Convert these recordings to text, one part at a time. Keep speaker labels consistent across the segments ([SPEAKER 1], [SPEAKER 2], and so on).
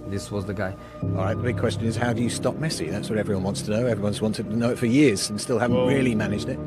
[SPEAKER 1] This was the guy.
[SPEAKER 2] All right, the big question is, how do you stop Messi? That's what everyone wants to know. Everyone's wanted to know it for years and still haven't really managed it.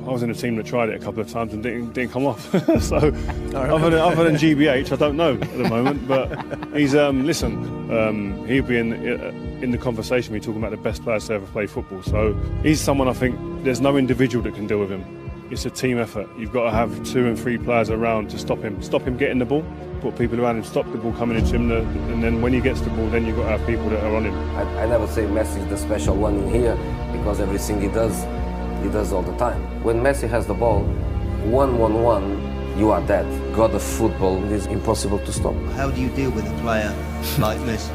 [SPEAKER 3] I was in a team that tried it a couple of times and didn't come off. So other than GBH, I don't know at the moment. But he's he'll be in the conversation. We're talking about the best players to ever play football. So he's someone I think there's no individual that can deal with him. It's a team effort. You've got to have 2 and 3 players around to stop him getting the ball. Put people around him, stop the ball coming into him, and then when he gets the ball, then you've got to have people that are on him.
[SPEAKER 1] I never say Messi is the special one in here, because everything he does all the time. When Messi has the ball, 1-1-1, you are dead. God of football is impossible to stop.
[SPEAKER 4] How do you deal with a player like Messi?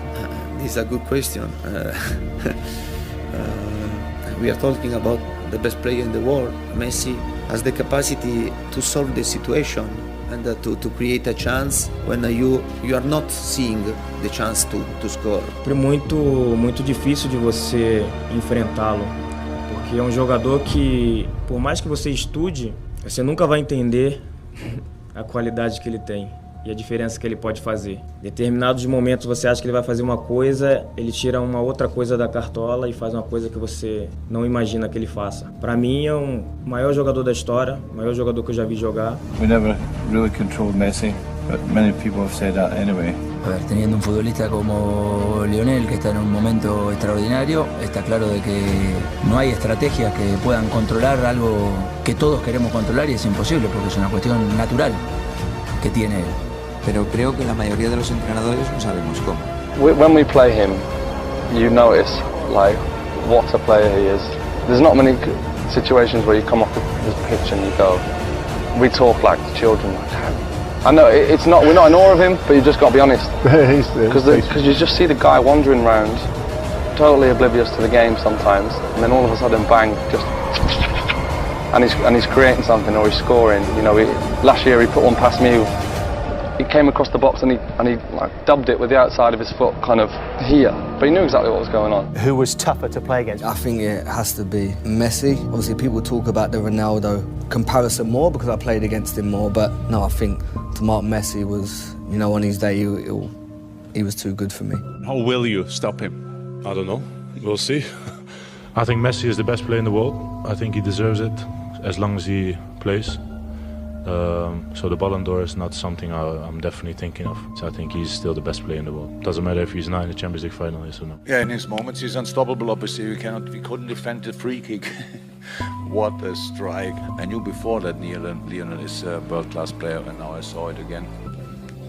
[SPEAKER 5] This is a good question. We are talking about the best player in the world. Messi has the capacity to solve the situation and to create a chance when you are not seeing the chance to score.
[SPEAKER 6] É muito difícil de você enfrentá-lo, porque é um jogador que, por mais que você estude, você nunca vai entender a qualidade que ele tem e a diferença que ele pode fazer. Em determinados momentos você acha que ele vai fazer uma coisa, ele tira uma outra coisa da cartola e faz uma coisa que você não imagina que ele faça. Para mim é o maior jogador da história, o maior jogador que eu já vi jogar.
[SPEAKER 7] We never really controlled Messi, but many people have said that anyway.
[SPEAKER 8] A ver, teniendo un futbolista como Lionel, que está en un momento extraordinario, está claro de que no hay estrategias que puedan controlar algo que todos queremos controlar y es imposible porque es una cuestión natural que tiene él.
[SPEAKER 9] Pero creo que la mayoría de los entrenadores no sabemos cómo.
[SPEAKER 10] When we play him, you notice like what a player he is. There's not many situations where you come off the pitch and you go, we talk like children. I know it's not. We're not in awe of him, but you just got to be honest. Because you just see the guy wandering around, totally oblivious to the game sometimes, and then all of a sudden, bang, just and he's creating something or he's scoring. You know, last year he put one past me. He came across the box and he like dubbed it with the outside of his foot, kind of here. But he knew exactly what was going on.
[SPEAKER 11] Who was tougher to play against?
[SPEAKER 12] I think it has to be Messi. Obviously, people talk about the Ronaldo comparison more because I played against him more. But no, I think to mark Messi was, you know, on his day, he was too good for me.
[SPEAKER 13] How will you stop him?
[SPEAKER 3] I don't know. We'll see.
[SPEAKER 14] I think Messi is the best player in the world. I think he deserves it as long as he plays. So the Ballon d'Or is not something I'm definitely thinking of. So I think he's still the best player in the world. Doesn't matter if he's not in the Champions League final, yes or no.
[SPEAKER 15] Yeah, in his moments he's unstoppable. Obviously, we couldn't defend the free kick. What a strike! I knew before that Lionel is a world-class player, and now I saw it again.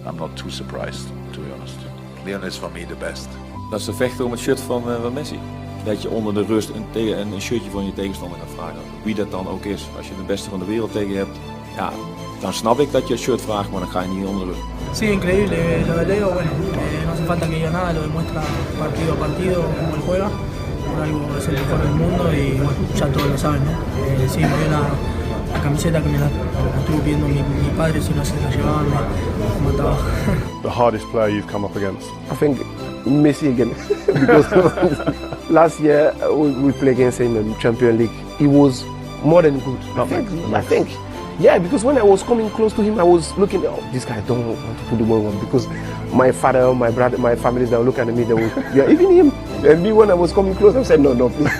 [SPEAKER 15] I'm not too surprised, to be honest. Lionel is for me the best.
[SPEAKER 16] Dat ze vechten om het shirt van Messi. Dat je onder de rust een shirtje van je tegenstander gaat vragen. Wie dat dan ook is. Als je de beste van de wereld tegen je hebt, ja, dan snap ik dat je het shirt vraagt, maar dan ga je niet onder de rust.
[SPEAKER 17] Sí, increíble, lo de Leo, bueno, no hace falta que diga nada, lo demuestra partido a partido cómo él juega, por algo es el mejor del mundo y bueno, ya todos lo saben, ¿no? Sí, me dio la camiseta que me la estuvo pidiendo mi padre, si no se la llevaban, me mataba.
[SPEAKER 3] The hardest player you've come up against?
[SPEAKER 18] I think Messi again, because last year we played against him in Champions League. He was more than good. I think. Yeah, because when I was coming close to him, I was looking, oh, this guy don't want to put the ball on, because my father, my brother, my family, they were looking at me, they were, yeah, even him. And me, when I was coming close, I said, no, please.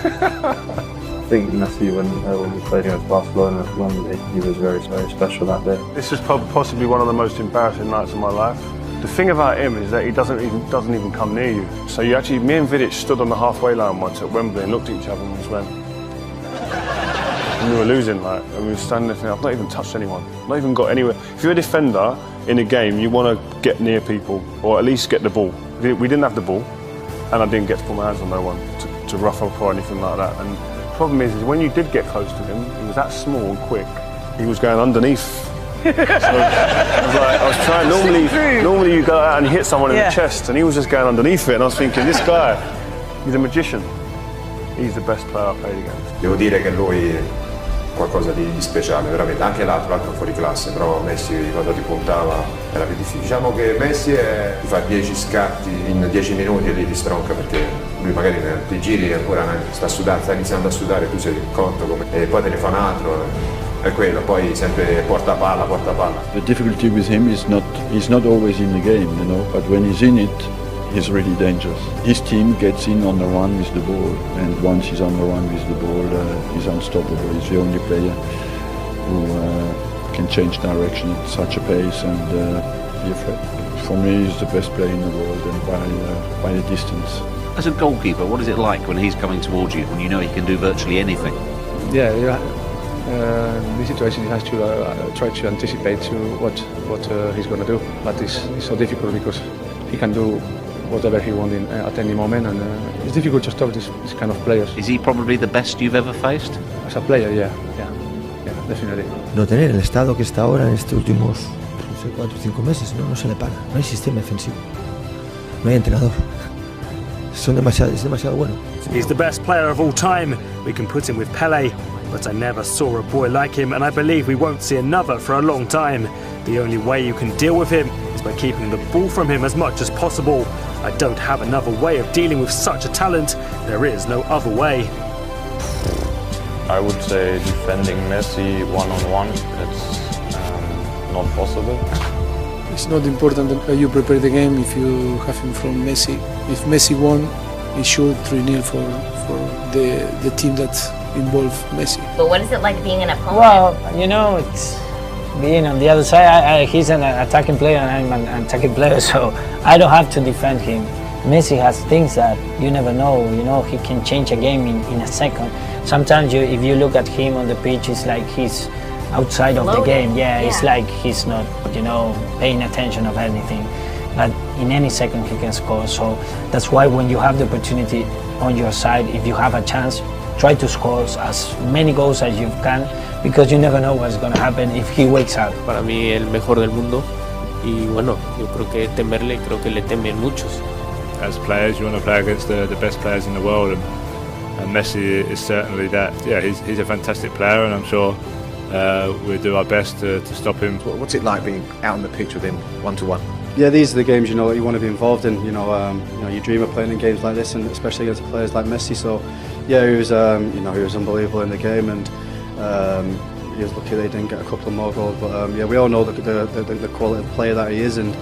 [SPEAKER 7] think Messi, when we played against Barcelona at Wembley, he was very, very special that day.
[SPEAKER 3] This is possibly one of the most embarrassing nights of my life. The thing about him is that he doesn't even come near you. So me and Vidic stood on the halfway line once at Wembley and looked at each other and just went. And we were losing, and we were standing there thinking, I've not even touched anyone. Not even got anywhere. If you're a defender in a game, you want to get near people, or at least get the ball. We didn't have the ball, and I didn't get to put my hands on no one to rough up or anything like that. And the problem is when you did get close to him, he was that small and quick, he was going underneath. So I was trying, normally you go out and hit someone in the chest, and he was just going underneath it, and I was thinking, this guy, he's a magician. He's the best player I played against.
[SPEAKER 11] Devo dire che lui è qualcosa di speciale, veramente, anche l'altro fuori classe, però Messi quando ti puntava era più difficile. Diciamo che Messi ti fa 10 scatti in 10 minuti e lì ti stronca, perché lui magari ti giri e ancora sta iniziando a sudare, tu sei cotto e poi te ne fa un altro. È quello, poi sempre porta palla.
[SPEAKER 7] The difficulty with him is he's not always in the game, but when he's in it, he's really dangerous. His team gets in on the run with the ball, and once he's on the run with the ball, he's unstoppable. He's the only player who can change direction at such a pace and be a threat. For me, he's the best player in the world, and by a distance.
[SPEAKER 19] As a goalkeeper, what is it like when he's coming towards you, when you know he can do virtually anything?
[SPEAKER 20] Yeah. This situation he has to try to anticipate what he's going to do, but it's so difficult because he can do whatever he wants at any moment, and it's difficult to stop this kind of players.
[SPEAKER 19] Is he probably the best you've ever faced?
[SPEAKER 20] As a player, yeah, definitely.
[SPEAKER 21] No tener el estado que está ahora en estos últimos 4 o 5 meses, no se le para, no hay sistema defensivo, no hay entrenador. Es demasiado bueno.
[SPEAKER 22] He's the best player of all time. We can put him with Pelé, but I never saw a boy like him, and I believe we won't see another for a long time. The only way you can deal with him is by keeping the ball from him as much as possible. I don't have another way of dealing with such a talent. There is no other way.
[SPEAKER 23] I would say defending Messi one-on-one, it's not possible.
[SPEAKER 24] It's not important that you prepare the game if you have him from Messi. If Messi won, it's sure 3-0 for the team that involved Messi.
[SPEAKER 25] But what is it like being an opponent?
[SPEAKER 26] Well, it's being on the other side. He's an attacking player and I'm an attacking player, so I don't have to defend him. Messi has things that you never know. He can change a game in a second. Sometimes if you look at him on the pitch, it's like he's outside of the game. Yeah, it's like he's not, paying attention of anything. But in any second he can score. So that's why when you have the opportunity on your side, if you have a chance, try to score as many goals as you can, because you never know what's going to happen if he wakes up.
[SPEAKER 27] Para mí el mejor del mundo, y bueno, yo creo que temerle, creo que le temen muchos.
[SPEAKER 14] As players, you want to play against the best players in the world, and Messi is certainly that. Yeah, he's a fantastic player, and I'm sure we'll do our best to stop him.
[SPEAKER 2] What's it like being out on the pitch with him one-to-one?
[SPEAKER 28] Yeah, these are the games that you want to be involved in. You dream of playing in games like this, and especially against players like Messi. So, yeah, he was unbelievable in the game, and he was lucky they didn't get a couple of more goals. But yeah, we all know the quality of player that he is, and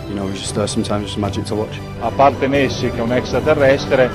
[SPEAKER 28] he's just sometimes just magic to watch.
[SPEAKER 29] A parte Messi che è un extraterrestre,